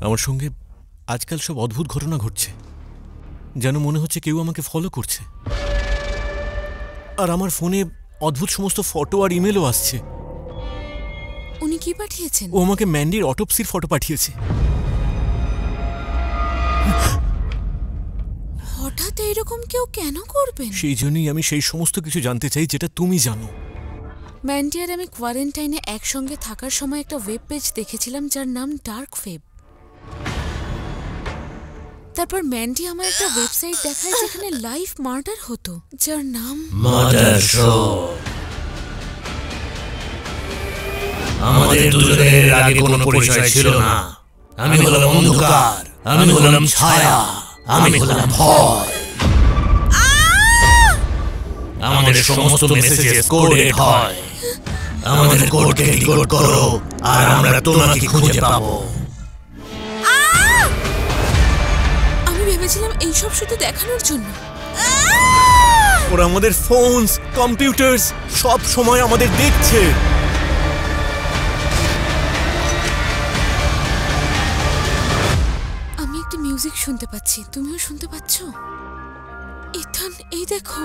আমার সঙ্গে আজকাল সব অদ্ভুত ঘটনা ঘটছে, যেন মনে হচ্ছে কেউ আমাকে ফলো করছে। আর আমার ফোনে অদ্ভুত সমস্ত ফটো আর ইমেলও আসছে। উনি কি পাঠিয়েছেন? ও আমাকে ম্যান্ডির অটোপসির ফটো পাঠিয়েছে। হঠাৎ এইরকম কেউ কেন করবেন? সেই জন্যই আমি সেই সমস্ত কিছু জানতে চাই যেটা তুমি জানো। ম্যান্ডি আর আমি কোয়ারেন্টাইনে একসঙ্গে থাকার সময় একটা ওয়েব পেজ দেখেছিলাম যার নাম ডার্ক ফেব। তারপর ম্যান্ডি আমার একটা ওয়েবসাইট দেখায় যেখানে লাইভ মার্ডার হতো, যার নাম মার্ডার শো। আমাদের দুজনের আগে কোনো পরিচয় ছিল না। আমি হলাম অন্ধকার, আমি হলাম ছায়া, আমি হলাম ভয়। আমাদের সমস্ত মেসেজেস কোডেড হয়। আমাদের কোডকে ডিকোড করো আর আমরা তোমাকে খুঁজে পাবো। আমি ভেবেছিলাম এইসব শুধু দেখানোর জন্য। ওরা আমাদের ফোনস, কম্পিউটারস সব সময় আমাদের দেখছে। আমি একটা মিউজিক শুনতে পাচ্ছি, তুমিও শুনতে পাচ্ছ? ইথান, এই দেখো।